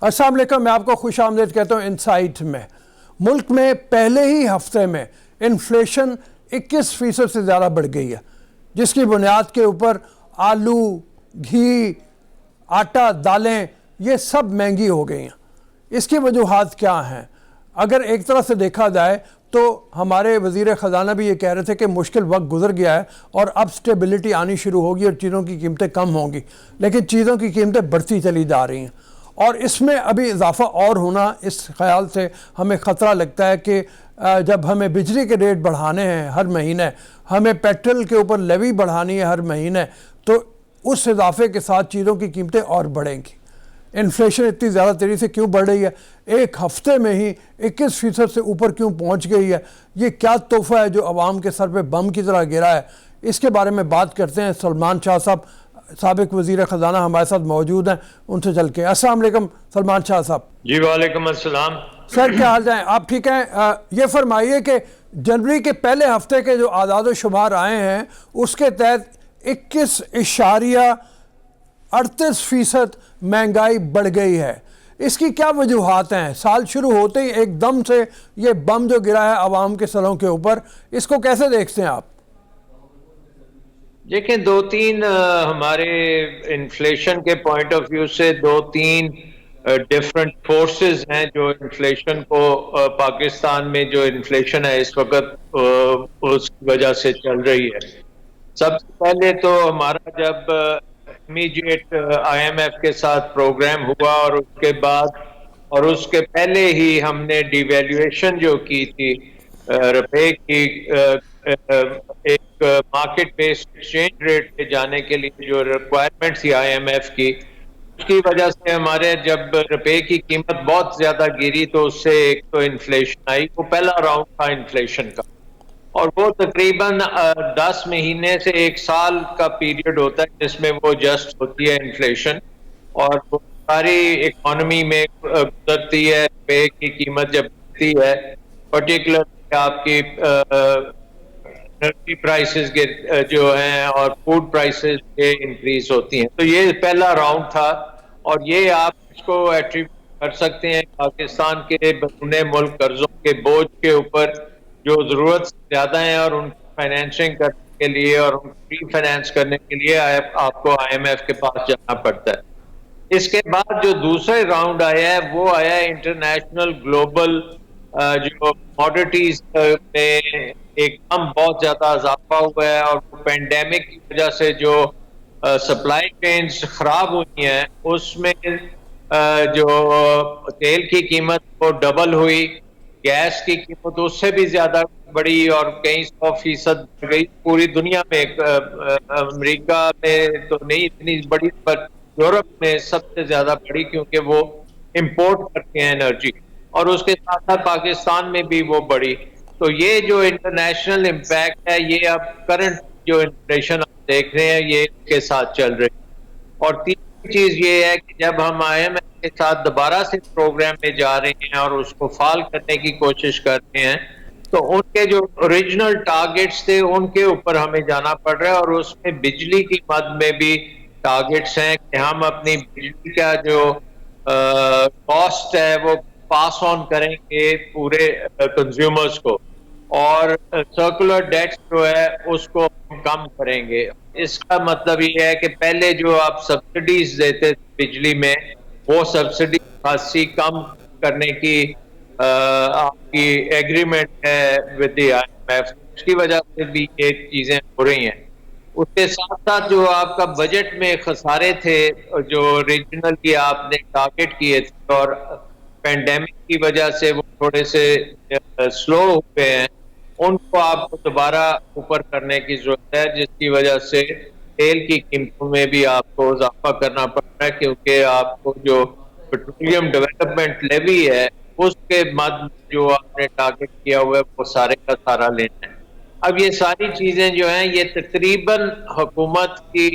अस्सलाम वालेकुम, मैं आपको खुश आमदीद कहता हूँ इनसाइट में। मुल्क में पहले ही हफ्ते में इन्फ्लेशन 21% से ज़्यादा बढ़ गई है, जिसकी बुनियाद के ऊपर आलू, घी, आटा, दालें ये सब महंगी हो गई हैं। इसकी वजूहात क्या हैं? अगर एक तरह से देखा जाए तो हमारे वज़ीर ख़जाना भी ये कह रहे थे कि मुश्किल वक्त गुजर गया है और अब स्टेबिलिटी आनी शुरू होगी और चीज़ों की कीमतें कम होंगी, लेकिन चीज़ों की कीमतें बढ़ती चली जा रही हैं और इसमें अभी इजाफा और होना, इस ख्याल से हमें ख़तरा लगता है कि जब हमें बिजली के रेट बढ़ाने हैं हर महीने, हमें पेट्रोल के ऊपर लेवी बढ़ानी है हर महीने, तो उस इजाफे के साथ चीज़ों की कीमतें और बढ़ेंगी। इन्फ्लेशन इतनी ज़्यादा तेज़ी से क्यों बढ़ रही है? एक हफ्ते में ही 21% से ऊपर क्यों पहुंच गई है? ये क्या तोहफ़ा है जो आवाम के सर पे बम की तरह गिरा है? इसके बारे में बात करते हैं। सलमान शाह साहब, साबिक वज़ीर ख़जाना, हमारे साथ मौजूद हैं, उनसे चल के। अस्सलाम वालेकुम सलमान शाह साहब। जी वालेकुम अस्सलाम। सर क्या हाल है? आप ठीक हैं? ये फरमाइए कि जनवरी के पहले हफ्ते के जो आदाद शुमार आए हैं उसके तहत 21.38% महंगाई बढ़ गई है। इसकी क्या वजूहात हैं? साल शुरू होते ही एकदम से ये बम जो गिरा है आवाम के सरों के ऊपर, इसको कैसे देखते हैं आप? देखिए, दो तीन हमारे इन्फ्लेशन के पॉइंट ऑफ व्यू से दो तीन डिफरेंट फोर्सेस हैं जो इन्फ्लेशन को पाकिस्तान में जो इन्फ्लेशन है इस वक्त उस वजह से चल रही है। सबसे पहले तो हमारा जब इमीडिएट IMF के साथ प्रोग्राम हुआ और उसके पहले ही हमने डिवैल्यूएशन जो की थी रुपए की, एक मार्केट बेस्ड एक्सचेंज रेट पे जाने के लिए जो रिक्वायरमेंट थी IMF की, उसकी वजह से हमारे जब रुपए की कीमत बहुत ज्यादा गिरी तो उससे एक तो इन्फ्लेशन आई। वो पहला राउंड था इन्फ्लेशन का और वो तकरीबन 10 महीने से एक साल का पीरियड होता है जिसमें वो जस्ट होती है इन्फ्लेशन और वो सारी इकोनॉमी में गुजरती है। रुपए की कीमत जब बढ़ती है, पर्टिकुलर आपकी एनर्जी प्राइसेस जो हैं और फूड प्राइसेस ये इंक्रीज होती हैं। तो ये पहला राउंड था और ये आप इसको एट्रीब्यूट कर सकते हैं पाकिस्तान के बैरून मुल्क कर्जों के बोझ के ऊपर जो जरूरत ज्यादा है और उनकी फाइनेंसिंग करने के लिए और उनको रीफाइनेंस करने के लिए आपको IMF के पास जाना पड़ता है। इसके बाद जो दूसरे राउंड आया है वो आया है इंटरनेशनल ग्लोबल जो कमोडिटीज में एकदम बहुत ज्यादा इजाफा हुआ है और पेंडेमिक की वजह से जो सप्लाई चेन्स खराब हुई हैं उसमें जो तेल की कीमत वो डबल हुई, गैस की कीमत उससे भी ज्यादा बढ़ी और कई 100% बढ़ गई पूरी दुनिया में। अमेरिका में तो नहीं इतनी बड़ी, पर यूरोप में सबसे ज्यादा बढ़ी क्योंकि वो इंपोर्ट करते हैं एनर्जी, और उसके साथ साथ पाकिस्तान में भी वो बढ़ी। तो ये जो इंटरनेशनल इम्पैक्ट है ये अब करंट जो इन्फ्लेशन आप देख रहे हैं ये इसके साथ चल रही है। और तीसरी चीज ये है कि जब हम IMF के साथ दोबारा से प्रोग्राम में जा रहे हैं और उसको फाल करने की कोशिश कर रहे हैं तो उनके जो ओरिजिनल टारगेट्स थे उनके ऊपर हमें जाना पड़ रहा है और उसमें बिजली की मद में भी टारगेट्स हैं कि हम अपनी बिजली का जो कॉस्ट है वो पास ऑन करेंगे पूरे कंज्यूमर्स को और सर्कुलर डेट जो है उसको कम करेंगे। इसका मतलब ये है कि पहले जो आप सब्सिडीज देते बिजली में वो सब्सिडी खासी कम करने की आपकी एग्रीमेंट है विद द IMF, उसकी वजह से भी ये चीजें हो रही हैं। उसके साथ साथ जो आपका बजट में खसारे थे जो रीजनली आपने टारगेट किए थे और पेंडेमिक की वजह से वो थोड़े से स्लो हुए हैं, उनको आपको दोबारा ऊपर करने की जरूरत है, जिसकी वजह से तेल की कीमतों में भी आपको इजाफा करना पड़ रहा है क्योंकि आपको जो पेट्रोलियम डेवलपमेंट लेवी है उसके मद जो आपने टारगेट किया हुआ है वो सारे का सारा लेना है। अब ये सारी चीजें जो हैं ये तकरीबन हुकूमत की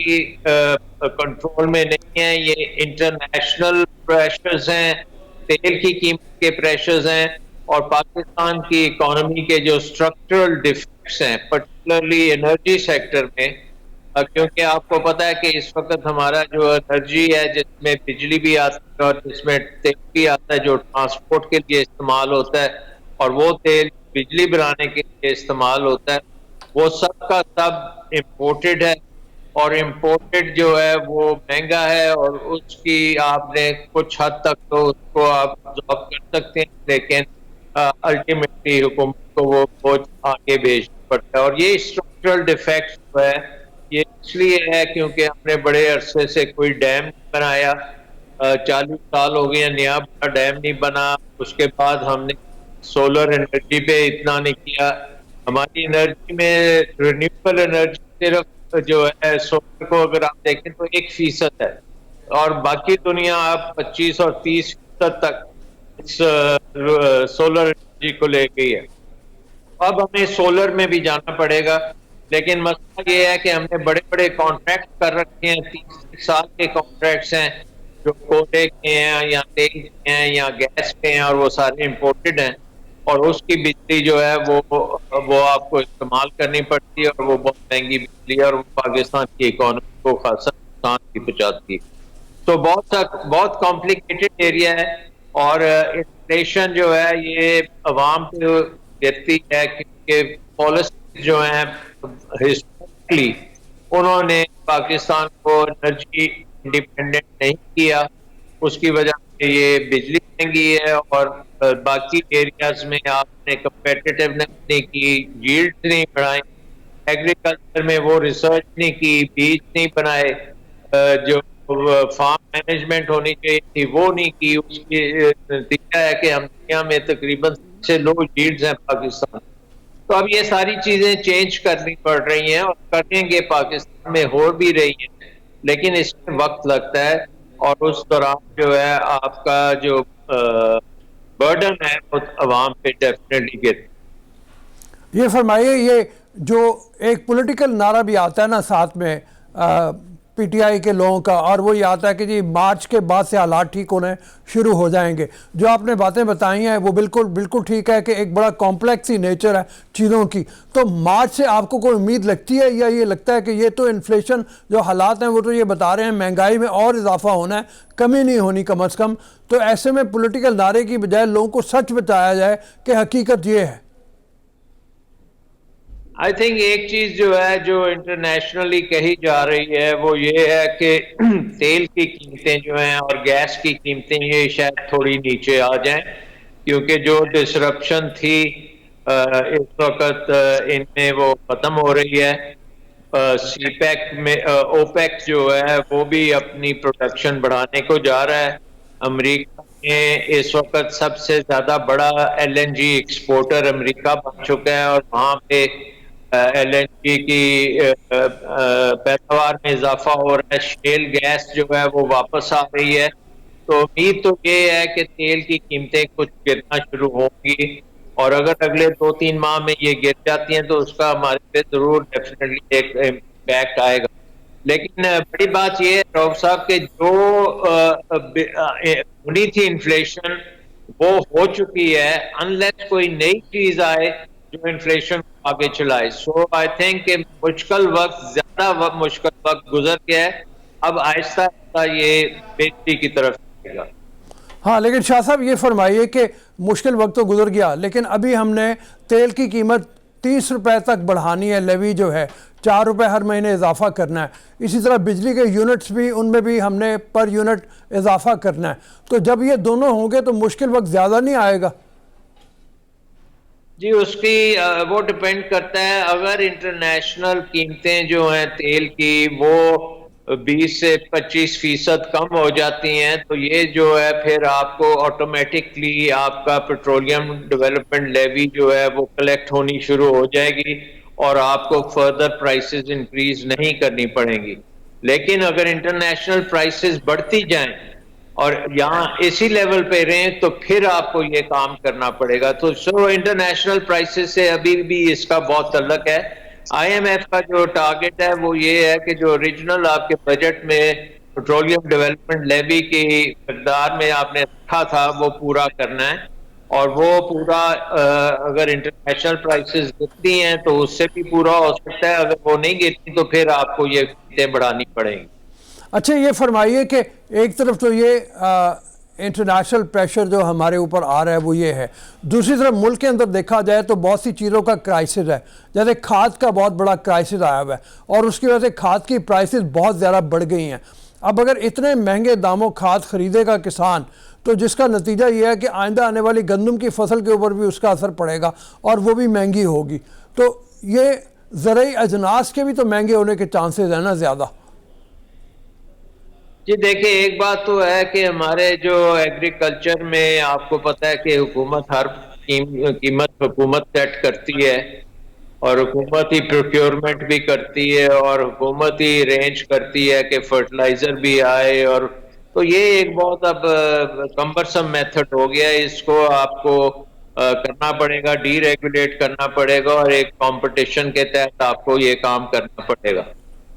कंट्रोल में नहीं है, ये इंटरनेशनल प्रेशर्स हैं, तेल की कीमत के प्रेशर्स हैं और पाकिस्तान की इकोनॉमी के जो स्ट्रक्चरल डिफेक्ट्स हैं पर्टिकुलरली एनर्जी सेक्टर में क्योंकि आपको पता है कि इस वक्त हमारा जो एनर्जी है जिसमें बिजली भी आती है और जिसमें तेल भी आता है जो ट्रांसपोर्ट के लिए इस्तेमाल होता है, और वो तेल बिजली बनाने के लिए इस्तेमाल होता है, वो सब का सब इम्पोर्टेड है। और इम्पोर्टेड जो है वो महंगा है, और उसकी आपने कुछ हद तक तो उसको आप अब्जॉर्ब कर सकते हैं, लेकिन अल्टीमेटली हुकूमत को वो बोझ आगे भेजना पड़ता है। और ये स्ट्रक्चरल डिफेक्ट जो है ये इसलिए है क्योंकि हमने बड़े अरसे से कोई डैम नहीं बनाया, 40 साल हो गए नया बड़ा डैम नहीं बना। उसके बाद हमने सोलर एनर्जी पे इतना नहीं किया। हमारी एनर्जी में रिन्यूएबल एनर्जी सिर्फ जो है सोलर को अगर आप देखें तो 1% है, और बाकी दुनिया आप 25 और 30% तक इस सोलर एनर्जी को ले गई है। अब हमें सोलर में भी जाना पड़ेगा, लेकिन मसला ये है कि हमने बड़े बड़े कॉन्ट्रैक्ट कर रखे हैं, 30 साल के कॉन्ट्रैक्ट्स हैं जो कोयले के हैं या तेल के हैं या गैस के हैं, और वो सारे इम्पोर्टेड हैं, और उसकी बिजली जो है वो आपको इस्तेमाल करनी पड़ती है, और वो बहुत महंगी बिजली है, और वो पाकिस्तान की इकोनॉमी को खासा नुकसान भी पहुंचाती है। तो बहुत कॉम्प्लिकेटेड एरिया है, और इन्फ्लेशन जो है ये अवाम पे गिरती है क्योंकि पॉलिसी जो है हिस्टोरिकली उन्होंने पाकिस्तान को एनर्जी इंडिपेंडेंट नहीं किया। उसकी वजह से ये बिजली महंगी है, और बाकी एरियाज में आपने कंपेटिटिवनेस नहीं की, यील्ड नहीं बढ़ाई, एग्रीकल्चर में वो रिसर्च नहीं की, बीज नहीं बनाए, जो फार्म मैनेजमेंट होनी चाहिए थी वो नहीं की। उसकी नतीजा है कि हम दुनिया में तकरीबन सबसे लो यील्ड्स हैं पाकिस्तान। तो अब ये सारी चीजें चेंज करनी पड़ रही हैं, और करेंगे, पाकिस्तान में हो भी रही हैं, लेकिन इसमें वक्त लगता है, और उस दौरान जो है आपका जो बर्डन है वो अवाम पे डेफिनेटली गिर। ये फरमाइए, ये जो एक पॉलिटिकल नारा भी आता है ना साथ में पीटीआई के लोगों का, और वो ये आता है कि जी मार्च के बाद से हालात ठीक होने शुरू हो जाएंगे। जो आपने बातें बताई हैं वो बिल्कुल बिल्कुल ठीक है कि एक बड़ा कॉम्प्लेक्स ही नेचर है चीज़ों की। तो मार्च से आपको कोई उम्मीद लगती है, या ये लगता है कि ये तो इन्फ्लेशन जो हालात हैं वो तो ये बता रहे हैं महंगाई में और इजाफा होना है, कमी नहीं होनी कम अज़ कम। तो ऐसे में पॉलिटिकल नारे की बजाय लोगों को सच बताया जाए कि हकीकत ये है। आई थिंक एक चीज जो है जो इंटरनेशनली कही जा रही है वो ये है कि तेल की कीमतें जो हैं और गैस की कीमतें ये शायद थोड़ी नीचे आ जाएं, क्योंकि जो डिसरप्शन थी इस वक्त इनमें वो खत्म हो रही है। सीपैक में ओपेक जो है वो भी अपनी प्रोडक्शन बढ़ाने को जा रहा है। अमेरिका में इस वक्त सबसे ज्यादा बड़ा एलएनजी एक्सपोर्टर अमेरिका बन चुका है, और वहां पे एलएनजी की पैदावार में इजाफा हो रहा है। शेल गैस जो है वो वापस आ रही है। तो उम्मीद तो ये है कि तेल की कीमतें कुछ गिरना शुरू होंगी, और अगर अगले 2-3 माह में ये गिर जाती हैं तो उसका हमारे पे जरूर डेफिनेटली एक इम्पैक्ट आएगा। लेकिन बड़ी बात ये है रऊफ साहब के जो होनी थी इन्फ्लेशन वो हो चुकी है, अनलेस कोई नई चीज आए जो इन्फ्लेशन को आगे चलाए। सो आई थिंक ज्यादा मुश्किल वक्त गुजर गया है, अब आहिस्ता आहिस्ता ये बेहतरी की तरफ जाएगा। हाँ, लेकिन शाह साहब ये फरमाइए कि मुश्किल वक्त तो गुजर गया, लेकिन अभी हमने तेल की कीमत 30 रुपए तक बढ़ानी है, लेवी जो है 4 रुपए हर महीने इजाफा करना है। इसी तरह बिजली के यूनिट्स भी, उनमें भी हमने पर यूनिट इजाफा करना है। तो जब ये दोनों होंगे तो मुश्किल वक्त ज़्यादा नहीं आएगा? जी, उसकी वो डिपेंड करता है। अगर इंटरनेशनल कीमतें जो हैं तेल की वो 20 से 25% कम हो जाती हैं तो ये जो है फिर आपको ऑटोमेटिकली आपका पेट्रोलियम डेवलपमेंट लेवी जो है वो कलेक्ट होनी शुरू हो जाएगी, और आपको फर्दर प्राइसेस इंक्रीज नहीं करनी पड़ेंगी। लेकिन अगर इंटरनेशनल प्राइसेस बढ़ती जाएं और यहाँ इसी लेवल पे रहे तो फिर आपको ये काम करना पड़ेगा। तो सो इंटरनेशनल प्राइसेस से अभी भी इसका बहुत तल्लक है। आईएमएफ का जो टारगेट है वो ये है कि जो ओरिजिनल आपके बजट में पेट्रोलियम डेवलपमेंट लेवी की मकदार में आपने रखा था वो पूरा करना है। और वो पूरा अगर इंटरनेशनल प्राइसेस गिरती हैं तो उससे भी पूरा हो सकता है, अगर वो नहीं गिरती तो फिर आपको ये कीमतें बढ़ानी पड़ेंगी। अच्छा, ये फरमाइए कि एक तरफ तो ये इंटरनेशनल प्रेशर जो हमारे ऊपर आ रहा है वो ये है, दूसरी तरफ मुल्क के अंदर देखा जाए तो बहुत सी चीज़ों का क्राइसिस है। जैसे खाद का बहुत बड़ा क्राइसिस आया हुआ है और उसकी वजह से खाद की प्राइसेस बहुत ज़्यादा बढ़ गई हैं। अब अगर इतने महंगे दामों खाद ख़रीदेगा किसान, तो जिसका नतीजा ये है कि आइंदा आने वाली गंदम की फसल के ऊपर भी उसका असर पड़ेगा और वो भी महंगी होगी। तो ये ज़रूरी अजनास के भी तो महंगे होने के चांसेस हैं ना ज़्यादा। जी देखिए, एक बात तो है कि हमारे जो एग्रीकल्चर में आपको पता है कि हुकूमत हर कीमत हुकूमत सेट करती है और हुकूमत ही प्रोक्योरमेंट भी करती है और हुकूमत ही अरेंज करती है कि फर्टिलाइजर भी आए। और तो ये एक बहुत अब कम्बरसम मेथड हो गया है, इसको आपको करना पड़ेगा, डीरेगुलेट करना पड़ेगा और एक कंपटीशन के तहत आपको ये काम करना पड़ेगा।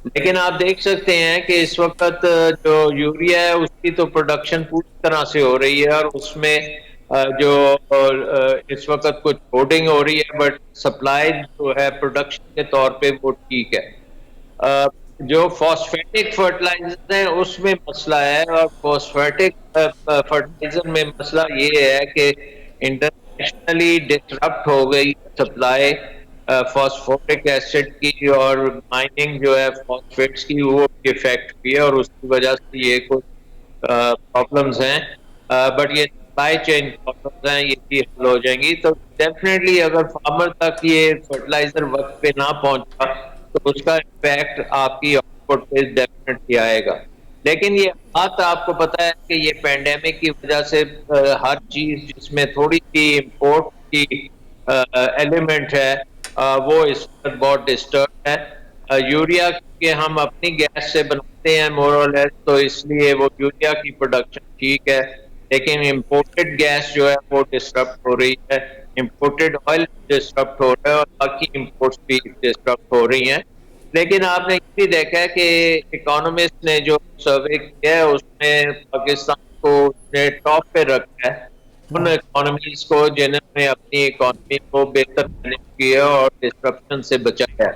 लेकिन आप देख सकते हैं कि इस वक्त जो यूरिया है उसकी तो प्रोडक्शन पूरी तरह से हो रही है और उसमें जो इस वक्त कुछ होर्डिंग हो रही है, बट सप्लाई जो है प्रोडक्शन के तौर पे वो ठीक है। जो फॉस्फेटिक फर्टिलाइजर है उसमें मसला है, और फॉस्फेटिक फर्टिलाइजर में मसला ये है कि इंटरनेशनली डिसरप्ट हो गई सप्लाई फॉस्फोरिक एसिड की, और माइनिंग जो है फॉस्फेट्स की वो इफेक्ट हुई है और उसकी वजह से ये कुछ प्रॉब्लम्स हैं। बट ये सप्लाई चेन प्रॉब्लम्स हैं, ये भी हल हो जाएंगी। तो डेफिनेटली अगर फार्मर तक ये फर्टिलाइजर वक्त पे ना पहुंचा तो उसका इम्पैक्ट आपकी आउटपुट पे डेफिनेटली आएगा। लेकिन ये बात आपको पता है कि ये पेंडेमिक की वजह से हर चीज जिसमें थोड़ी सी इम्पोर्ट की एलिमेंट है वो इस पर बहुत डिस्टर्ब है। यूरिया के हम अपनी गैस से बनाते हैं मोर और लेस, तो इसलिए वो यूरिया की प्रोडक्शन ठीक है, लेकिन इम्पोर्टेड गैस जो है वो डिस्टर्ब हो रही है, इम्पोर्टेड ऑयल डिस्टर्ब हो रहा है और बाकी इम्पोर्ट्स भी डिस्टर्ब हो रही हैं। लेकिन आपने ये भी देखा है कि इकोनॉमिस्ट ने जो सर्वे किया है उसमें पाकिस्तान को टॉप पे रखा है उन इकोनॉमीज को जिन्होंने अपनी इकोनॉमी को बेहतर मैनेज किया और डिस्ट्रप्शन से बचाया है।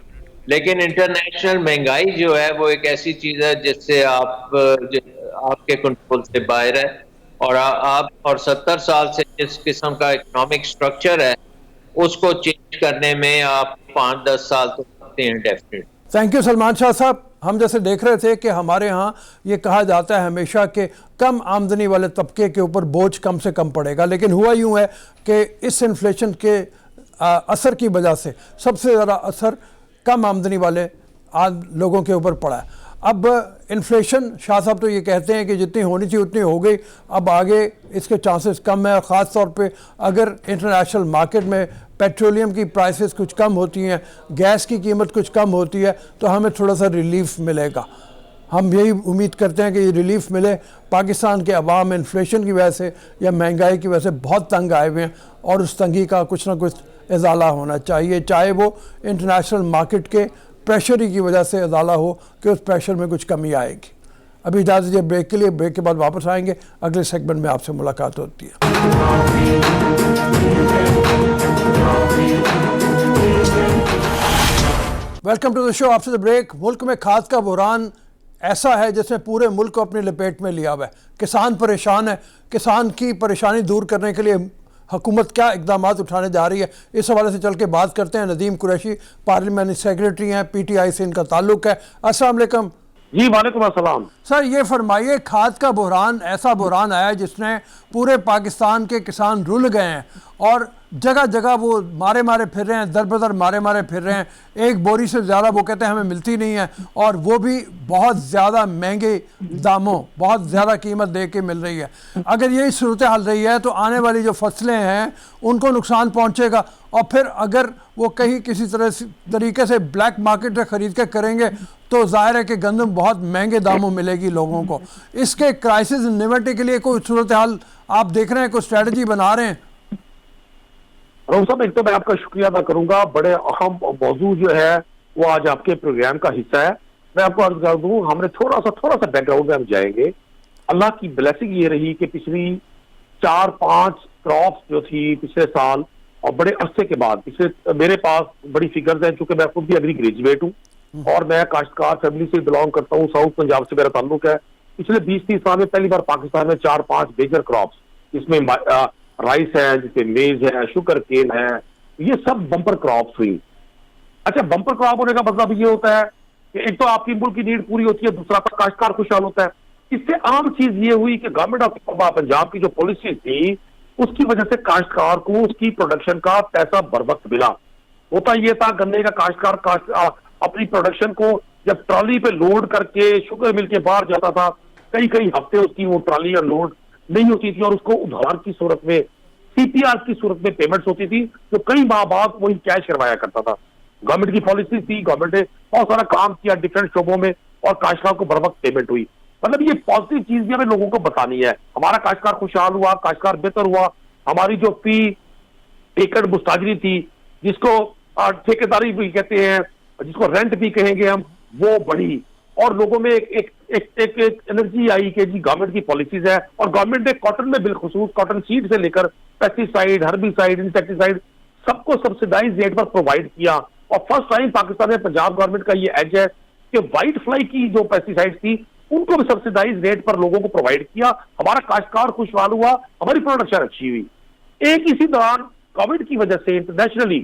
लेकिन इंटरनेशनल महंगाई जो है वो एक ऐसी चीज है जिससे आपके कंट्रोल से बाहर है, और आप और 70 साल से जिस किस्म का इकोनॉमिक स्ट्रक्चर है उसको चेंज करने में आप 5-10 साल तो लगते हैं definitely. Thank you Salman Shah साहब। हम जैसे देख रहे थे कि हमारे यहाँ ये कहा जाता है हमेशा कि कम आमदनी वाले तबके के ऊपर बोझ कम से कम पड़ेगा, लेकिन हुआ यूँ है कि इस इन्फ्लेशन के असर की वजह से सबसे ज़्यादा असर कम आमदनी वाले लोगों के ऊपर पड़ा है। अब इन्फ्लेशन, शाह साहब तो ये कहते हैं कि जितनी होनी थी उतनी हो गई, अब आगे इसके चांसेस कम है, और ख़ास तौर पे अगर इंटरनेशनल मार्केट में पेट्रोलियम की प्राइसेस कुछ कम होती हैं, गैस की कीमत कुछ कम होती है, तो हमें थोड़ा सा रिलीफ मिलेगा। हम यही उम्मीद करते हैं कि ये रिलीफ मिले। पाकिस्तान के अवाम इन्फ्लेशन की वजह से या महंगाई की वजह से बहुत तंग आए हुए हैं और उस तंगी का कुछ ना कुछ इजाला होना चाहिए, चाहे वो इंटरनेशनल मार्केट के प्रेशर ही की वजह से इजाला हो कि उस प्रेशर में कुछ कमी आएगी। अभी इजाज़त दीजिए ब्रेक के लिए, ब्रेक के बाद वापस आएंगे, अगले सेगमेंट में आपसे मुलाकात होती है। Welcome to the show. आपसे द ब्रेक। मुल्क में खाद का बुहरान ऐसा है जिसने पूरे मुल्क को अपनी लपेट में लिया हुआ है। किसान परेशान है। किसान की परेशानी दूर करने के लिए हुकूमत क्या इकदाम उठाने जा रही है, इस हवाले से चल के बात करते हैं। नदीम कुरैशी पार्लियामेंट्री सेक्रेटरी हैं, PTI से इनका ताल्लुक है। अस्सलाम वालेकुम। जी वालेकुम अस्सलाम। सर ये फरमाइए, खाद का बुहरान ऐसा बुहरान आया है जिसने पूरे पाकिस्तान के किसान रुल गए हैं और जगह जगह वो मारे मारे फिर रहे हैं, दर बदर मारे मारे फिर रहे हैं। एक बोरी से ज़्यादा वो कहते हैं हमें मिलती नहीं है, और वो भी बहुत ज़्यादा महंगे दामों, बहुत ज़्यादा कीमत दे के मिल रही है। अगर यही सूरत हाल रही है तो आने वाली जो फसलें हैं उनको नुकसान पहुंचेगा, और फिर अगर वो कहीं किसी तरीके से ब्लैक मार्केट से ख़रीद के करेंगे तो जाहिर है कि गंदम बहुत महंगे दामों मिलेगी लोगों को। इसके क्राइसिस निपटने के लिए कोई सूरत हाल आप देख रहे हैं, कोई स्ट्रेटजी बना रहे हैं? राउत साहब, एक तो मैं आपका शुक्रिया अदा करूंगा, बड़े अहम मौजू जो है वो आज आपके प्रोग्राम का हिस्सा है। मैं आपको अर्ज कर दूं, हमने थोड़ा सा बैकग्राउंड में हम जाएंगे। अल्लाह की ब्लेसिंग ये रही कि पिछली 4-5 क्रॉप्स जो थी पिछले साल और बड़े अरसे के बाद, पिछले मेरे पास बड़ी फिगर्स हैं चूंकि मैं खुद भी एग्री ग्रेजुएट हूँ और मैं काश्तकार फैमिली से बिलोंग करता हूँ, साउथ पंजाब से मेरा ताल्लुक है। पिछले 20-30 साल में पहली बार पाकिस्तान में 4-5 मेजर क्रॉप्स, जिसमें राइस है, जिसमें मेज है, शुगर केन है, ये सब बम्पर क्रॉप्स हुई। अच्छा, बम्पर क्रॉप होने का मतलब ये होता है कि एक तो आपकी मुल्क की नीड पूरी होती है, दूसरा आपका काश्तकार खुशहाल होता है। इससे आम चीज ये हुई कि गवर्नमेंट ऑफ पंजाब की जो पॉलिसी थी उसकी वजह से काश्तकार को उसकी प्रोडक्शन का पैसा बर वक्त मिला। होता ये था गन्ने का काश्तकार अपनी प्रोडक्शन को जब ट्रॉली पे लोड करके शुगर मिल के बाहर जाता था, कई कई हफ्ते उसकी वो ट्रॉली लोड नहीं होती थी और उसको उधार की सूरत में, सीपीआर की सूरत में पेमेंट्स होती थी, तो कई माह बाद वही कैश करवाया करता था। गवर्नमेंट की पॉलिसी थी, गवर्नमेंट ने बहुत सारा काम किया डिफरेंट शोबों में और काश्तकार को बर वक्त पेमेंट हुई। मतलब ये पॉजिटिव चीज भी हमें लोगों को बतानी है। हमारा काश्तकार खुशहाल हुआ, काश्तकार बेहतर हुआ, हमारी जो फी एकड़ मुस्ताजरी थी, जिसको ठेकेदारी भी कहते हैं, जिसको रेंट भी कहेंगे हम, वो बढ़ी और लोगों में एक एनर्जी आई कि जी गवर्नमेंट की पॉलिसीज है। और गवर्नमेंट ने कॉटन में बिलखुसूस कॉटन सीड से लेकर पेस्टिसाइड, हर्बिसाइड, इंसेक्टिसाइड सबको सब्सिडाइज रेट पर प्रोवाइड किया। और फर्स्ट टाइम पाकिस्तान में पंजाब गवर्नमेंट का ये एज है कि व्हाइट फ्लाई की जो पेस्टिसाइड थी उनको भी सब्सिडाइज रेट पर लोगों को प्रोवाइड किया। हमारा काश्तकार खुशहाल हुआ, हमारी प्रोडक्शन अच्छी हुई। एक इसी दौरान कोविड की वजह से इंटरनेशनली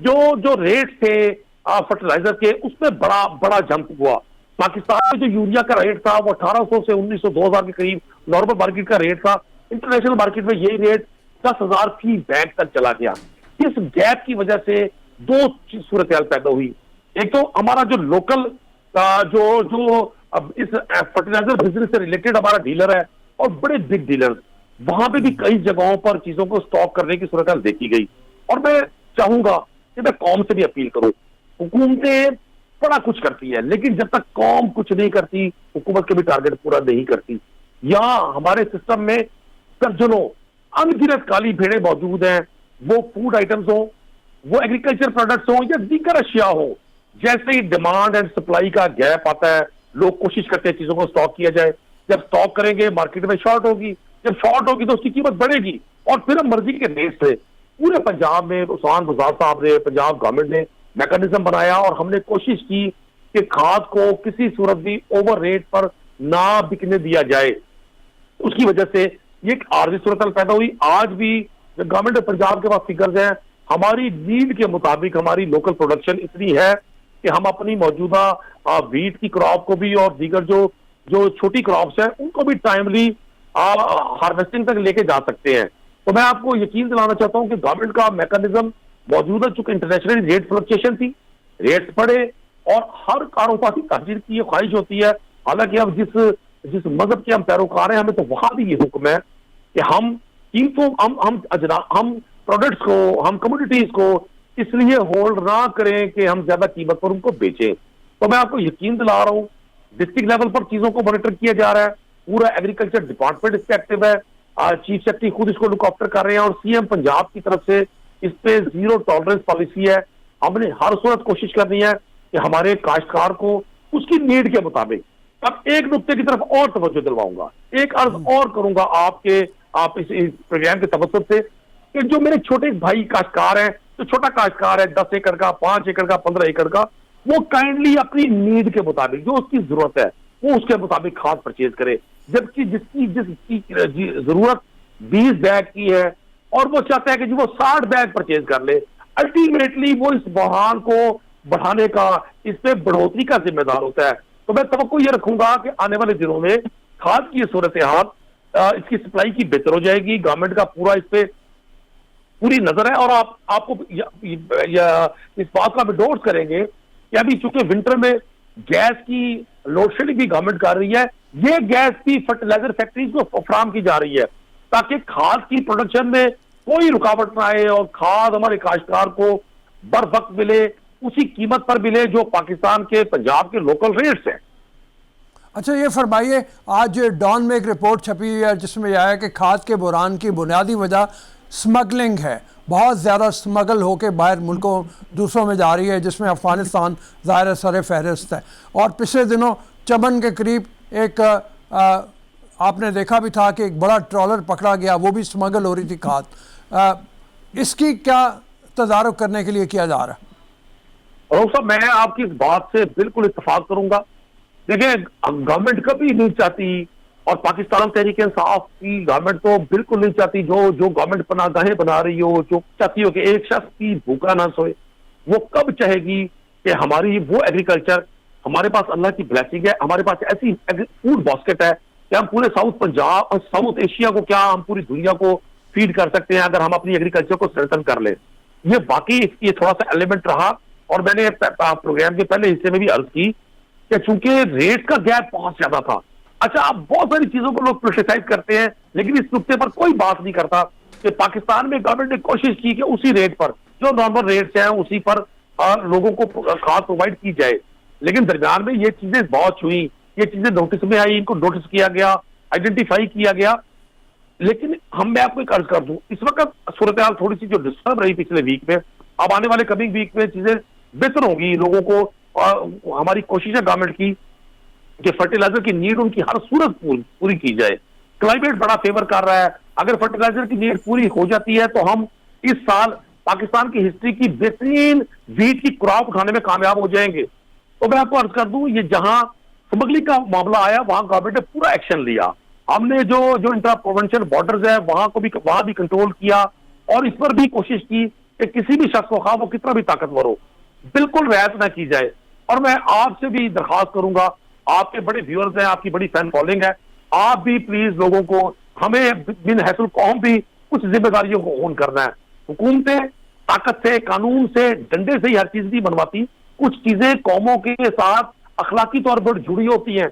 जो रेट थे फर्टिलाइजर के, उसमें बड़ा जंप हुआ। पाकिस्तान में जो यूरिया का रेट था वो 1800 से 1900 2000 के करीब नॉर्मल मार्केट का रेट था। इंटरनेशनल मार्केट में यही रेट 10,000 फी बैग तक चला गया। इस गैप की वजह से दो सूरत पैदा हुई। एक तो हमारा जो लोकल जो अब इस फर्टिलाइजर बिजनेस से रिलेटेड हमारा डीलर है और बड़े बिग डीलर, वहां पे भी कई जगहों पर चीजों को स्टॉक करने की सूरत देखी गई। और मैं चाहूंगा कि मैं कौम से भी अपील करूं, हुकूमतें बड़ा कुछ करती है लेकिन जब तक कौम कुछ नहीं करती, हुकूमत के भी टारगेट पूरा नहीं करती। यहाँ हमारे सिस्टम में दर्जनों अनगिनत काली भेड़ें मौजूद हैं, वो फूड आइटम्स हो, वो एग्रीकल्चर प्रोडक्ट्स हो या दीगर अशिया हो। जैसे ही डिमांड एंड सप्लाई का गैप आता है, लोग कोशिश करते हैं चीजों को स्टॉक किया जाए। जब स्टॉक करेंगे मार्केट में शॉर्ट होगी, जब शॉर्ट होगी तो उसकी कीमत बढ़ेगी और फिर हम मर्जी के रेट से पूरे पंजाब में उस्मान बुज़ार साहब ने, पंजाब गवर्नमेंट ने मैकेनिज्म बनाया और हमने कोशिश की कि खाद को किसी सूरत भी ओवर रेट पर ना बिकने दिया जाए। उसकी वजह से ये एक आर्जी सूरत पैदा हुई। आज भी गवर्नमेंट ऑफ पंजाब के पास फिगर्स हैं, हमारी नीड के मुताबिक हमारी लोकल प्रोडक्शन इतनी है कि हम अपनी मौजूदा वीट की क्रॉप को भी और दीगर जो छोटी क्रॉप्स हैं उनको भी टाइमली हार्वेस्टिंग तक लेके जा सकते हैं। तो मैं आपको यकीन दिलाना चाहता हूं कि गवर्नमेंट का मैकेनिज्म मौजूदा, चूंकि इंटरनेशनल रेट फ्लक्चुएशन थी, रेट्स बढ़े और हर कारोबार की ताजीर की ये ख्वाहिश होती है। हालांकि अब जिस मजहब के हम पैरोकार हैं, हमें तो वहां भी ये हुक्म है कि हम कीमतों हम प्रोडक्ट्स को, हम कमोडिटीज को इसलिए होल्ड ना करें कि हम ज्यादा कीमत पर उनको बेचें। तो मैं आपको यकीन दिला रहा हूं, डिस्ट्रिक्ट लेवल पर चीजों को मॉनिटर किया जा रहा है, पूरा एग्रीकल्चर डिपार्टमेंट इस पे एक्टिव है, चीफ सेक्रेटरी खुद इसको लुक आफ्टर कर रहे हैं और सीएम पंजाब की तरफ से इस पे जीरो टॉलरेंस पॉलिसी है। हमने हर सूरत कोशिश करनी है कि हमारे काश्तकार को उसकी नीड के मुताबिक। अब एक नुक्ते की तरफ और तवज्जो दिलवाऊंगा, एक अर्ज और करूंगा आप इस प्रोग्राम के तवज्जुह से कि जो मेरे छोटे भाई काश्तकार हैं, जो छोटा काश्तकार है 10 एकड़ का, 5 एकड़ का, 15 एकड़ का, वो काइंडली अपनी नीड के मुताबिक जो उसकी जरूरत है वो उसके मुताबिक खाद परचेज करे। जबकि जिसकी जरूरत 20 बैग की है और वो चाहता है कि जी वो 60 बैग परचेज कर ले, अल्टीमेटली वो इस बहान को बढ़ाने का, इस पे बढ़ोतरी का जिम्मेदार होता है। तो मैं तवक्को ये रखूंगा कि आने वाले दिनों में खाद की सूरत हाल, इसकी सप्लाई की बेहतर हो जाएगी। गवर्नमेंट का पूरा इस पे पूरी नजर है और आपको इस बात का हम इंडोर्स करेंगे कि अभी चूंकि विंटर में गैस की लोड शेडिंग भी गवर्नमेंट कर रही है, ये गैस भी फर्टिलाइजर फैक्ट्रीज को फराहम की जा रही है ताकि खाद की प्रोडक्शन में कोई रुकावट ना आए और खाद हमारे काश्तकार को बर वक्त मिले, उसी कीमत पर मिले जो पाकिस्तान के, पंजाब के लोकल रेट्स हैं। अच्छा, ये फरमाइए, आज डॉन में एक रिपोर्ट छपी हुई है जिसमें यह है कि खाद के बुहरान की बुनियादी वजह स्मगलिंग है। बहुत ज़्यादा स्मगल होकर बाहर मुल्कों दूसरों में जा रही है, जिसमें अफ़गानिस्तान ज़ाहिर सर फहरिस्त है। और पिछले दिनों चमन के करीब एक आपने देखा भी था कि एक बड़ा ट्रॉलर पकड़ा गया, वो भी स्मगल हो रही थी खाद। इसकी क्या तदारुक करने के लिए किया जा रहा है? और साहब, मैं आपकी इस बात से बिल्कुल इत्तेफाक करूंगा। देखिए, गवर्नमेंट कभी नहीं चाहती, और पाकिस्तान तहरीक इंसाफ की गवर्नमेंट तो बिल्कुल नहीं चाहती, जो गवर्नमेंट पनाहगाहें बना रही हो, जो चाहती हो कि एक शख्स की भूखा ना सोए, वो कब चाहेगी कि हमारी वो एग्रीकल्चर, हमारे पास अल्लाह की ब्लेसिंग है, हमारे पास ऐसी फूड बास्केट है कि हम पूरे साउथ पंजाब और साउथ एशिया को, क्या हम पूरी दुनिया को फीड कर सकते हैं अगर हम अपनी एग्रीकल्चर को स्ट्रेंथन कर ले। ये वाकई ये थोड़ा सा एलिमेंट रहा, और मैंने प्रोग्राम के पहले हिस्से में भी अर्ज की कि चूंकि रेट का गैप बहुत ज्यादा था। अच्छा, अब बहुत सारी चीजों को लोग क्रिटिसाइज करते हैं, लेकिन इस नुक्ते पर कोई बात नहीं करता कि पाकिस्तान में गवर्नमेंट ने कोशिश की कि उसी रेट पर, जो नॉर्मल रेट्स हैं, उसी पर लोगों को खाद प्रोवाइड की जाए। लेकिन दरमियान में ये चीजें बहुत हुई, ये चीजें नोटिस में आई, इनको नोटिस किया गया, आइडेंटिफाई किया गया। लेकिन मैं आपको एक अर्ज कर दूं, इस वक्त सूरत हाल थोड़ी सी जो डिस्टर्ब रही पिछले वीक में, अब आने वाले कमिंग वीक में चीजें बेहतर होगी। लोगों को हमारी कोशिश है गवर्नमेंट की कि फर्टिलाइजर की नीड उनकी हर सूरत पूरी की जाए। क्लाइमेट बड़ा फेवर कर रहा है, अगर फर्टिलाइजर की नीड पूरी हो जाती है तो हम इस साल पाकिस्तान की हिस्ट्री की बेहतरीन वीट की क्रॉप उठाने में कामयाब हो जाएंगे। तो मैं आपको अर्ज कर दूं, ये जहां स्मगलिंग का मामला आया, वहां गवर्नमेंट ने पूरा एक्शन लिया। हमने जो इंटर प्रोविंशियल बॉर्डर्स है वहां भी कंट्रोल किया, और इस पर भी कोशिश की कि किसी भी शख्स को, खा वो कितना भी ताकतवर हो, बिल्कुल रियायत ना की जाए। और मैं आपसे भी दरखास्त करूंगा, आपके बड़े व्यूअर्स हैं, आपकी बड़ी फैन फॉलोइंग है, आप भी प्लीज लोगों को, हमें बिन हैसल कौम भी कुछ जिम्मेदारियों को ओन करना है। हुकूमतें ताकत से, कानून से, डंडे से ही हर चीज नहीं बनवाती, कुछ चीजें कौमों के साथ अखलाकी तौर पर जुड़ी होती हैं।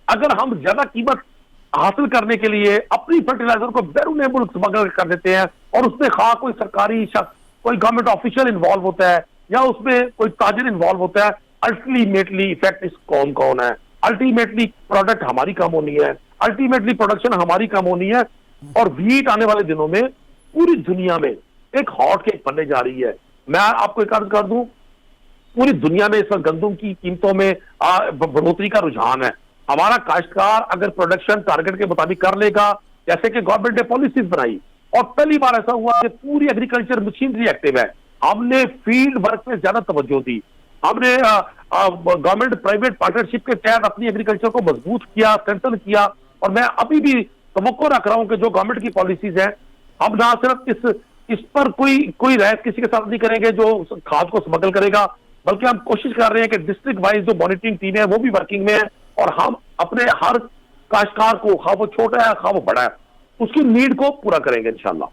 अगर हम ज्यादा कीमत हासिल करने के लिए अपनी फर्टिलाइजर को बैरून मुल्क स्मगल कर देते हैं, और उसमें खा कोई सरकारी शख्स, कोई गवर्नमेंट ऑफिशियल इन्वॉल्व होता है, या उसमें कोई ताजिर इन्वॉल्व होता है, अल्टीमेटली इफेक्ट इस कौन है। अल्टीमेटली प्रोडक्ट हमारी कम होनी है, अल्टीमेटली प्रोडक्शन हमारी कम होनी है, और वीट आने वाले दिनों में पूरी दुनिया में एक हॉट केक बनने जा रही है। मैं आपको एक अर्ज कर दूं, पूरी दुनिया में इस वक्त गंदम की कीमतों में बढ़ोतरी का रुझान है। हमारा काश्तकार अगर प्रोडक्शन टारगेट के मुताबिक कर लेगा, जैसे कि गवर्नमेंट ने पॉलिसीज बनाई, और पहली बार ऐसा हुआ कि पूरी एग्रीकल्चर मशीनरी एक्टिव है, हमने फील्ड वर्क पे ज्यादा तवज्जो दी, हमने गवर्नमेंट प्राइवेट पार्टनरशिप के तहत अपनी एग्रीकल्चर को मजबूत किया, स्ट्रेंथन किया। और मैं अभी भी तवक्को रख रहा हूं कि जो गवर्नमेंट की पॉलिसीज हैं, हम ना सिर्फ इस पर कोई रायत किसी के साथ नहीं करेंगे जो खाद को स्मगल करेगा, बल्कि हम कोशिश कर रहे हैं कि डिस्ट्रिक्ट वाइज जो मॉनिटरिंग टीम है वो भी वर्किंग में है, और हम अपने हर काश्तकार को, खा वो छोटा है खा वो बड़ा है, उसकी नीड को पूरा करेंगे इंशाल्लाह।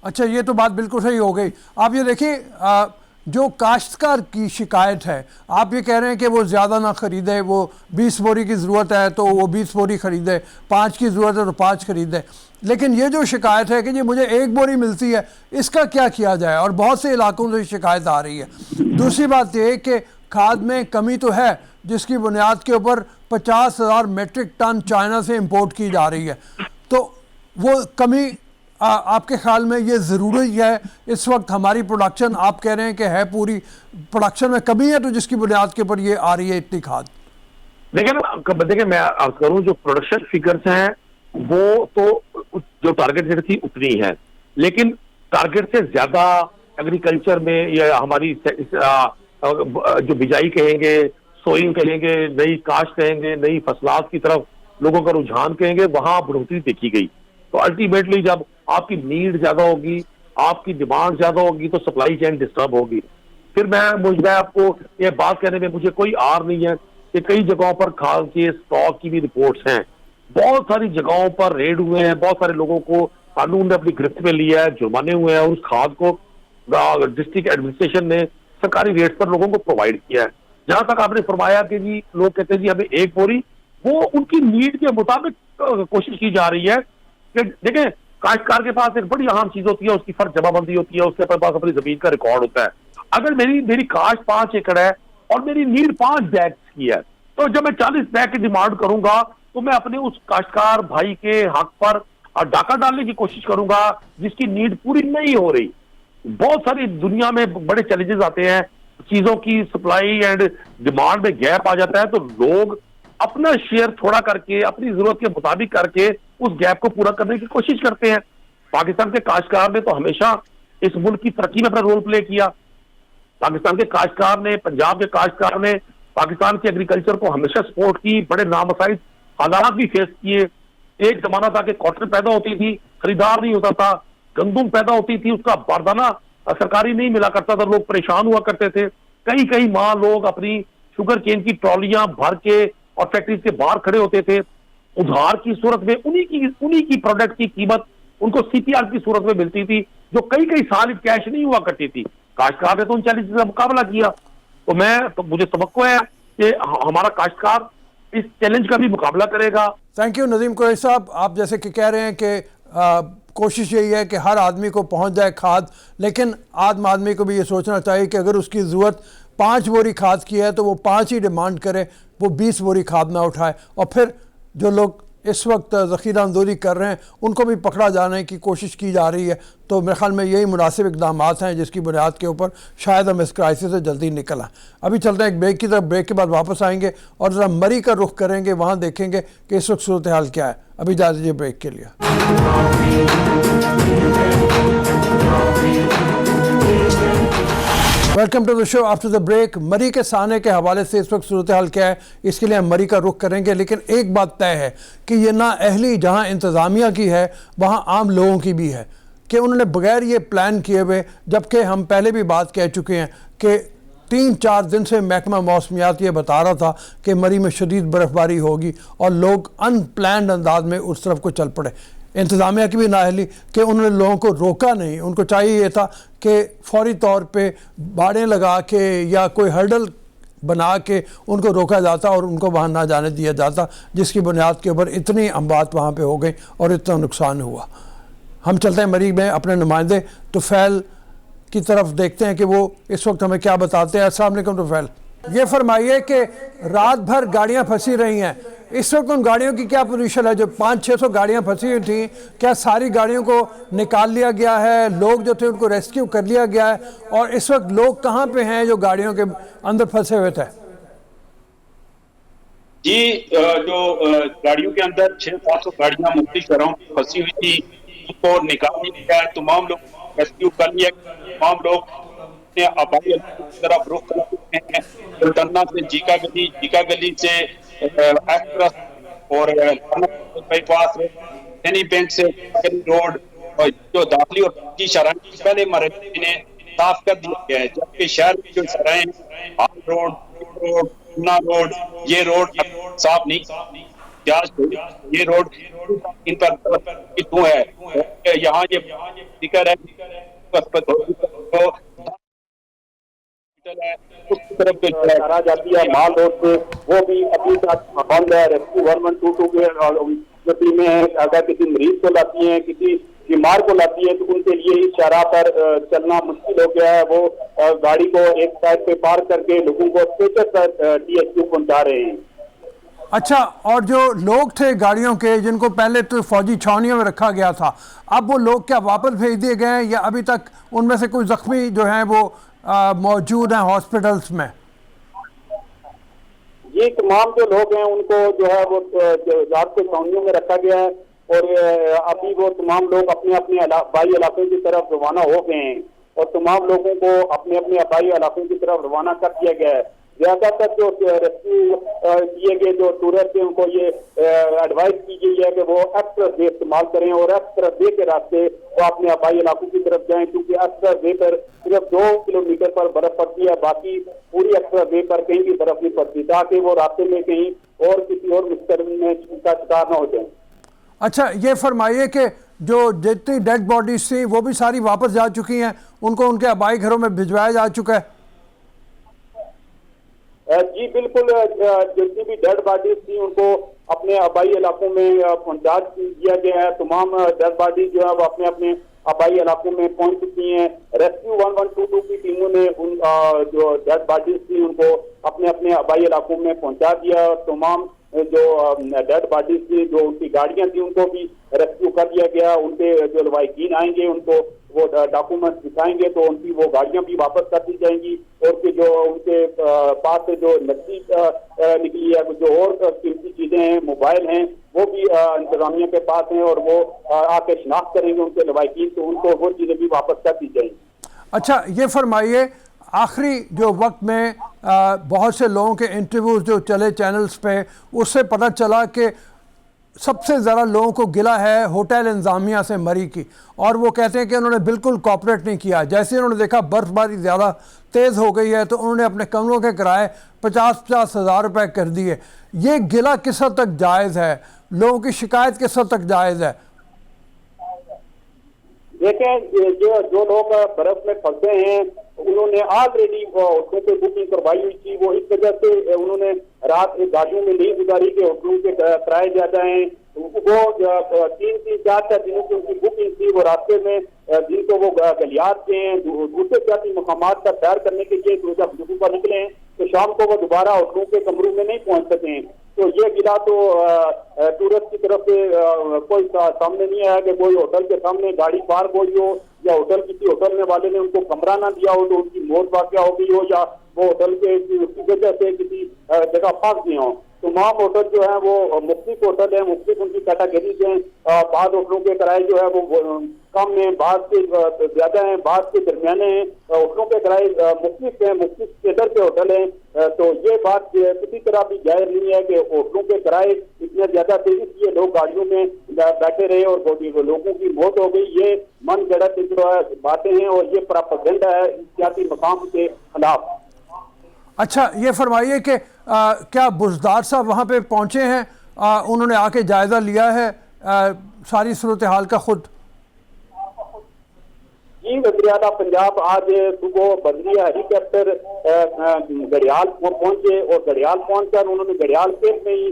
अच्छा, ये तो बात बिल्कुल सही हो गई। आप ये देखिए, जो काश्तकार की शिकायत है, आप ये कह रहे हैं कि वो ज़्यादा ना ख़रीदे, वो 20 बोरी की ज़रूरत है तो वो 20 बोरी ख़रीदे, 5 की ज़रूरत है तो 5 ख़रीदे। लेकिन ये जो शिकायत है कि जी मुझे 1 बोरी मिलती है, इसका क्या किया जाए? और बहुत से इलाकों से शिकायत आ रही है। दूसरी बात ये कि खाद में कमी तो है, जिसकी बुनियाद के ऊपर 50,000 मेट्रिक टन चाइना से इम्पोर्ट की जा रही है। तो वो कमी आपके ख्याल में ये ज़रूरी है? इस वक्त हमारी प्रोडक्शन, आप कह रहे हैं कि है, पूरी प्रोडक्शन में कमी है, तो जिसकी बुनियाद के ऊपर ये आ रही है इतनी खाद। देखिए मैं अर्ज करूं, जो प्रोडक्शन फिगर्स हैं वो तो जो टारगेट सेट थी उतनी है, लेकिन टारगेट से ज्यादा एग्रीकल्चर में, या हमारी जो बिजाई कहेंगे, सोइंग कहेंगे, नई काश्त कहेंगे, नई फसलात की तरफ लोगों का रुझान कहेंगे, वहां बढ़ोतरी देखी गई। तो अल्टीमेटली जब आपकी नीड ज्यादा होगी, आपकी डिमांड ज्यादा होगी, तो सप्लाई चेन डिस्टर्ब होगी। फिर मैं आपको ये बात कहने में मुझे कोई आर नहीं है कि कई जगहों पर खाद के स्टॉक की भी रिपोर्ट्स हैं, बहुत सारी जगहों पर रेड हुए हैं, बहुत सारे लोगों को कानून ने अपनी गिरफ्त में लिया है, जुर्माने हुए हैं, और उस खाद को डिस्ट्रिक्ट एडमिनिस्ट्रेशन ने सरकारी रेट पर लोगों को प्रोवाइड किया है। जहां तक आपने फरमाया कि जी लोग कहते हैं जी हमें 1 बोरी, वो उनकी नीड के मुताबिक कोशिश की जा रही है। कि देखें, काश्तकार के पास एक बड़ी अहम चीज होती है, उसकी फर्ज जमाबंदी होती है, उसके पास अपनी जमीन का रिकॉर्ड होता है। अगर मेरी काश्त 5 एकड़ है और मेरी नीड 5 बैग्स की है, तो जब मैं 40 बैग की डिमांड करूंगा, तो मैं अपने उस काश्तकार भाई के हक पर डाका डालने की कोशिश करूंगा जिसकी नीड पूरी नहीं हो रही। बहुत सारी दुनिया में बड़े चैलेंजेस आते हैं, चीजों की सप्लाई एंड डिमांड में गैप आ जाता है, तो लोग अपना शेयर थोड़ा करके, अपनी जरूरत के मुताबिक करके उस गैप को पूरा करने की कोशिश करते हैं। पाकिस्तान के काश्तकार ने तो हमेशा इस मुल्क की तरक्की में अपना रोल प्ले किया। पाकिस्तान के काश्तकार ने, पंजाब के काश्तकार ने पाकिस्तान के एग्रीकल्चर को हमेशा सपोर्ट की, बड़े नामसाइज हालात भी फेस किए। एक जमाना था कि कॉटन पैदा होती थी, खरीदार नहीं होता था, गंदुम पैदा होती थी, उसका बारदाना सरकारी नहीं मिला करता था, लोग परेशान हुआ करते थे। कई कई माह लोग अपनी शुगर केन की ट्रॉलियां भर के और फैक्ट्री के बाहर खड़े होते थे। उधार की सूरत में उन्हीं की प्रोडक्ट की कीमत उनको सीपीआर की सूरत में मिलती थी, जो कई कई साल कैश नहीं हुआ करती थी। काश्तकार ने तो उन चैलेंज का मुकाबला किया। तो मुझे तवक्को है कि हमारा काश्तकार इस चैलेंज का भी मुकाबला करेगा। थैंक यू नदीम कुरैशी साहब। आप जैसे कि कह रहे हैं कि कोशिश यही है कि हर आदमी को पहुंच जाए खाद, लेकिन आम आदमी को भी ये सोचना चाहिए कि अगर उसकी ज़रूरत 5 बोरी खाद की है तो वो 5 ही डिमांड करे, वो 20 बोरी खाद ना उठाए। और फिर जो लोग इस वक्त ज़ख़ीरा अंदोज़ी कर रहे हैं उनको भी पकड़ा जाने की कोशिश की जा रही है। तो मेरे ख्याल में यही मुनासिब इक़दाम हैं जिसकी बुनियाद के ऊपर शायद हम इस क्राइसिस से जल्दी निकल आएँ। अभी चलते हैं एक ब्रेक की तरफ, ब्रेक के बाद वापस आएंगे और ज़रा मरी का रुख करेंगे, वहाँ देखेंगे कि इस वक्त सूरत हाल क्या है। अभी जा दीजिए ब्रेक के लिए। Welcome to the show after the break. मरी के साने के हवाले से इस वक्त सूरत हाल क्या है, इसके लिए हम मरी का रुख करेंगे। लेकिन एक बात तय है कि ये नाअहली जहाँ इंतज़ामिया की है वहाँ आम लोगों की भी है कि उन्होंने बगैर ये प्लान किए हुए, जबकि हम पहले भी बात कह चुके हैं कि 3-4 दिन से महकमा मौसमियात ये बता रहा था कि मरी में शदीद बर्फ़बारी होगी और लोग अनप्लान्ड अंदाज में उस तरफ को चल पड़े। इंतज़ामिया की भी नाअहली कि उन्होंने लोगों को रोका नहीं। उनको चाहिए ये था कि फौरी तौर पे बाड़ें लगा के या कोई हर्डल बना के उनको रोका जाता और उनको वहाँ ना जाने दिया जाता, जिसकी बुनियाद के ऊपर इतनी अम्बात वहाँ पे हो गई और इतना नुकसान हुआ। हम चलते हैं मरी में अपने नुमाइंदे तुफैल की तरफ, देखते हैं कि वो इस वक्त हमें क्या बताते हैं। अस्सलाम वालेकुम तुफैल, ये फरमाइए कि रात भर गाड़ियाँ फंसी रही हैं, इस वक्त उन गाड़ियों की क्या पोजीशन है? जो 500-600 गाड़ियाँ फंसी हुई थी, क्या सारी गाड़ियों को निकाल लिया गया है? लोग जो थे उनको रेस्क्यू कर लिया गया है? और इस वक्त लोग कहाँ पे हैं जो गाड़ियों के अंदर फंसे हुए थे? जी, जो गाड़ियों के अंदर 600-700 गाड़ियाँ मुख्तलिफ शहरों में फंसी हुई थी, उनको निकाल लिया गया है। तमाम लोग रेस्क्यू कर लिया, तमाम लोग आबादी तरफ रुख कर रहे हैं। सुल्ताना से जीका गली से एक्सप्रेस और बाईपास सैनी बैंक से रोड और जो दाखिली और बाकी शहर पहले मरहले इन्हें साफ कर दिया गया है, जबकि शहर में जो शहरें हाल रोड ये रोड साफ नहीं ये रोड इन पर है। यहाँ ये जिक्र है करा जाती है माल रोड पे, वो भी अभी तक बंद है। रेस्क्यू 1122 के जो टीमें हैं, अगर किसी मरीज को लाती हैं, किसी बीमार को लाती है, तो उनके लिए इस शराह पर चलना मुश्किल हो गया है। वो गाड़ी को एक साइड पे पार्क करके लोगों को स्टेशन पर DHQ पहुंचा रहे हैं। अच्छा, और जो लोग थे गाड़ियों के, जिनको पहले तो फौजी छावनियों में रखा गया था, अब वो लोग क्या वापस भेज दिए गए हैं या अभी तक उनमें से कोई जख्मी जो हैं वो मौजूद हैं हॉस्पिटल्स में? ये तमाम जो लोग हैं उनको जो है वो रात के छावनियों में रखा गया है और अभी वो तमाम लोग अपने अपने आबाई इलाकों की तरफ रवाना हो गए हैं और तमाम लोगों को अपने अपने आबाई इलाकों की तरफ रवाना कर दिया गया है। ज्यादातर जो रेस्क्यू किए गए जो टूरिस्ट हैं उनको ये एडवाइस की गई है कि वो एक्सप्रेस वे इस्तेमाल करें और एक्सप्रेस वे के रास्ते वो अपने आबाई इलाकों की तरफ जाएं, क्योंकि एक्सप्रेस वे पर सिर्फ 2 किलोमीटर पर बर्फ पड़ती है, बाकी पूरी एक्सप्रेस वे पर कहीं भी बर्फ नहीं पड़ती, ताकि वो रास्ते में कहीं और किसी और मुश्किल में का शिकार न हो जाए। अच्छा, ये फरमाइए कि जो जितनी डेड बॉडीज थी वो भी सारी वापस जा चुकी हैं, उनको उनके आबाई घरों में भिजवाया जा चुका है? जी बिल्कुल, जितनी भी डेड बॉडीज थी उनको अपने आबाई इलाकों में पहुंचा दिया गया है। तमाम डेड बॉडीज जो है वो अपने अपने आबाई इलाकों में पहुंच चुकी हैं। रेस्क्यू 1122 की टीमों ने जो डेड बॉडीज थी उनको अपने अपने आबाई इलाकों में पहुंचा दिया और तमाम जो डेड बॉडीज थी, जो उनकी गाड़ियां थी, उनको भी रेस्क्यू कर लिया गया। उनके जो लवाहिकीन आएंगे उनको वो डॉक्यूमेंट दिखाएंगे तो उनकी वो गाड़ियां भी वापस कर दी जाएंगी। और कि जो उनके पास से जो नकदी निकली है, जो और कीमती चीजें हैं, मोबाइल हैं, वो भी इंतजामिया के पास हैं और वो आके शिनाख्त करेंगे उनके लवाहिकीन, तो उनको वो चीजें भी वापस कर दी जाएंगी। अच्छा, ये फरमाइए, आखिरी जो वक्त में बहुत से लोगों के इंटरव्यूज़ जो चले चैनल्स पे, उससे पता चला कि सबसे ज़्यादा लोगों को गिला है होटल इंतज़ामिया से मरी की, और वो कहते हैं कि उन्होंने बिल्कुल कॉपरेट नहीं किया। जैसे उन्होंने देखा बर्फ़बारी ज़्यादा तेज़ हो गई है तो उन्होंने अपने कमरों के किराए 50-50 हज़ार रुपये कर दिए। ये गिला किस हद तक जायज़ है? लोगों की शिकायत किस हद तक जायज़ है? देखें, जो लोग बर्फ में फंसे हैं उन्होंने ऑलरेडी होटलों पे बुकिंग करवाई हुई थी। वो इस वजह से उन्होंने रात गाड़ियों में नहीं गुजारी कि होटलों के किराए ज्यादा हैं। वो 3-4 दिनों की उनकी बुकिंग थी। वो रास्ते में जिनको वो गलियात के हैं, दूसरे सियासी मकामात का सैर करने के लिए जब सुबह निकले हैं तो शाम को वो दोबारा होटलों के कमरों में नहीं पहुंच सके हैं। तो ये गिला तो टूरिस्ट की तरफ से कोई सामने नहीं आया कि कोई होटल के सामने गाड़ी पार्क हुई हो या होटल किसी होटल में वाले ने उनको कमरा ना दिया हो तो उनकी मौत वाक़या हो गई हो, या वो होटल के वजह से किसी जगह फंस गए हों। तमाम होटल जो है वो मुख्तलिफ होटल है, मुख्तलिफ उनकी कैटेगरीज हैं। बाद होटलों के किराए जो है वो कम है, बाद के ज्यादा हैं, बाद के दरमियाने हैं। होटलों के किराए मुख्तलिफ हैं, मुख्तलिफ स्टेटर के होटल हैं। तो ये बात किसी तरह भी जाहिर नहीं है कि होटलों के किराए इतने ज्यादा थे इसलिए लोग गाड़ियों में बैठे रहे और लोगों की मौत हो गई। ये मन गढ़ंत बातें हैं और ये प्रोपेगेंडा है सियासी मकाम के खिलाफ। अच्छा, ये फरमाइए कि क्या बुज़दार साहब वहाँ पे पहुँचे हैं? उन्होंने आके जायज़ा लिया है सारी सूरत हाल का खुद? जी, वज़ीर आला पंजाब आज सुबह बदरिया हेलीकॉप्टर गड़ियाल पहुंचे और गड़ियाल पहुंचकर उन्होंने गड़ियाल केंप में ही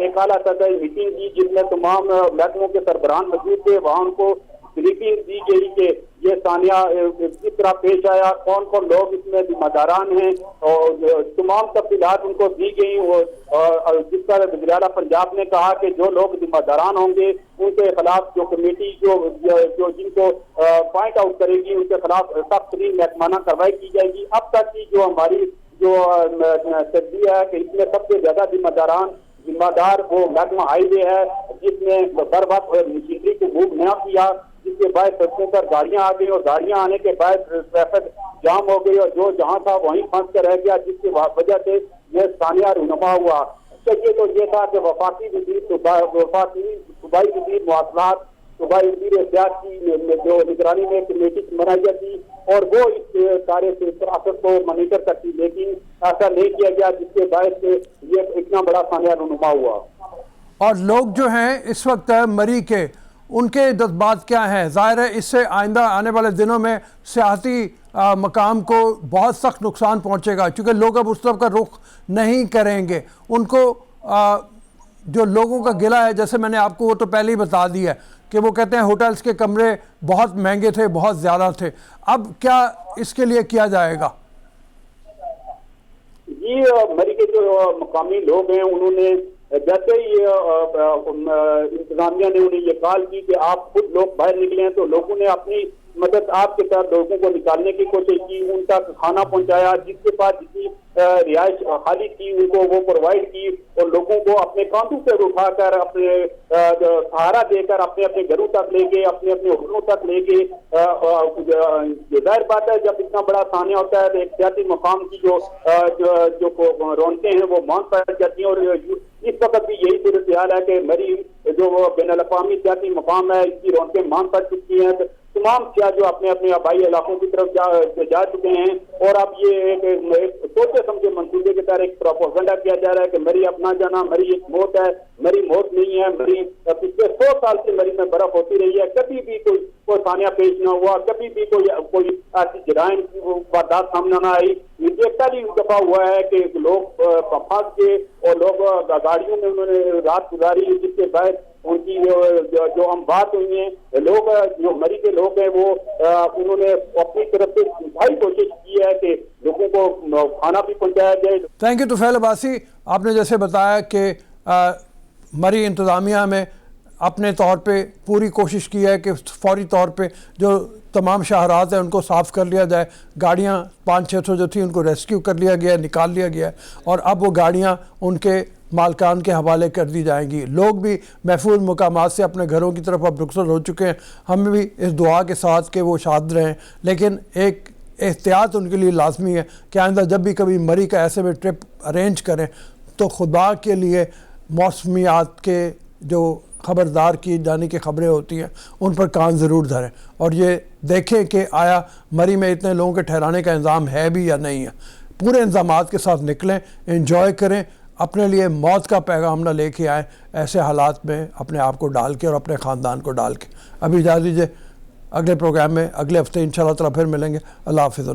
एक आला सतही मीटिंग की जिसमें तमाम महकमों के सरबराहान मौजूद थे। वहाँ उनको ब्रीफिंग दी गई कि ये सानिया किस तरह पेश आया, कौन कौन लोग इसमें जिम्मेदारान हैं और तमाम तफसीलात उनको दी गई। और जिस पर वज़ीर आला पंजाब ने कहा कि जो लोग जिम्मेदारान होंगे उनके खिलाफ जो कमेटी जो जिनको पॉइंट आउट करेगी उनके खिलाफ सख्त तरीन महकमाना कार्रवाई की जाएगी। अब तक की जो हमारी जो तजवीज़ है कि इसमें सबसे ज्यादा जिम्मेदार वो महकमा हाईवे है जिसने बर वक्त मशीनरी को मूव न किया, जिसके बाद सड़कों पर गाड़ियां आ गई और गाड़ियां आने के बाद ट्रैफिक जाम हो गई और जो जहां था वहीं फंस कर रह गया, जिसकी वजह से यह सानिया रूनमा हुआ। चाहिए तो ये था कि वफाकी सूबाई वज़ीर मवासलात, सूबाई वज़ीर एहतियात की जो निगरानी में कमेटी बनाई जाती और वो इस सारे प्रोसेस को मॉनिटर करती, लेकिन ऐसा नहीं किया गया जिसके बायस ये इतना बड़ा सानिया रूनमा हुआ। और लोग जो हैं इस वक्त मरी के, उनके जज्बात क्या हैं? ज़ाहिर है इससे आइंदा आने वाले दिनों में सियासी मकाम को बहुत सख्त नुकसान पहुंचेगा क्योंकि लोग अब उस तरफ का रुख नहीं करेंगे। उनको जो लोगों का गिला है, जैसे मैंने आपको वो तो पहले ही बता दिया कि वो कहते हैं होटल्स के कमरे बहुत महंगे थे, बहुत ज़्यादा थे। अब क्या इसके लिए किया जाएगा? जी, मरी के जो मकामी लोग हैं उन्होंने जैसे ही इंतजामिया ने उन्हें ये कॉल की कि आप खुद लोग बाहर निकले हैं तो लोगों ने अपनी मदद आपके साथ लोगों को निकालने की कोशिश की, उनका खाना पहुंचाया, जिसके पास जितनी रिहाइश खाली थी उनको वो प्रोवाइड की और लोगों को अपने कांधों से उठाकर अपने सहारा देकर अपने अपने घरों तक ले गए, अपने अपने होटलों तक ले गए। जाहिर बात है जब इतना बड़ा सानिया होता है तो एक सियासी मकाम की जो रौनकें हैं वो मान पड़ जाती हैं। और इस वक्त भी यही सूरत हाल है कि मरी जो बैनुल अक़वामी सियासी मकाम है इसकी रौनकें मान पड़ चुकी हैं। तमाम सियाह जो अपने अपने आबाई इलाकों की तरफ जा चुके हैं और अब ये एक सोचे समझे मंसूबे के तहत एक प्रोपेगेंडा किया जा रहा है कि मरी अपना जाना, मरी एक मौत है, मरी मौत नहीं है। मरी पिछले 100 साल से मरी में बर्फ होती रही है, कभी भी कोई सानिया पेश न हुआ, कभी भी कोई ऐसी जराइम की वारदात सामने न आई। ये पहली दफा हुआ है कि लोग फंस के और लोग गाड़ियों में उन्होंने रात गुजारी, जिसके बाद उनकी जो हम बात हुई है लोग जो मरी के लोग हैं वो उन्होंने अपनी तरफ से भाई कोशिश की है कि लोगों को खाना भी पहुंचाया जाए। Thank you Tufail Abbasi. आपने जैसे बताया कि मरी इंतज़ामिया में अपने तौर पे पूरी कोशिश की है कि फौरी तौर पे जो तमाम शाहरात हैं उनको साफ़ कर लिया जाए। गाड़ियाँ 500-600 जो थी उनको रेस्क्यू कर लिया गया, निकाल लिया गया है और अब वो गाड़ियाँ उनके मालकान के हवाले कर दी जाएंगी। लोग भी महफूज मकामात से अपने घरों की तरफ अब रुखसत हो चुके हैं। हम भी इस दुआ के साथ कि वो शाद रहें, लेकिन एक एहतियात उनके लिए लाजमी है कि आइंदा जब भी कभी मरी का ऐसे में ट्रिप अरेंज करें तो खुदा के लिए मौसमियात के जो ख़बरदार की जाने की ख़बरें होती हैं उन पर कान ज़रूर धरें और ये देखें कि आया मरी में इतने लोगों के ठहराने का इंतज़ाम है भी या नहीं है। पूरे इंतज़ामात के साथ निकलें, एंजॉय करें, अपने लिए मौत का पैगाम ना लेके आएँ ऐसे हालात में अपने आप को डाल के और अपने ख़ानदान को डाल के। अभी इजाज़त दीजिए, अगले प्रोग्राम में अगले हफ्ते इंशाअल्लाह ताला फिर मिलेंगे। अल्लाह हाफ़िज़।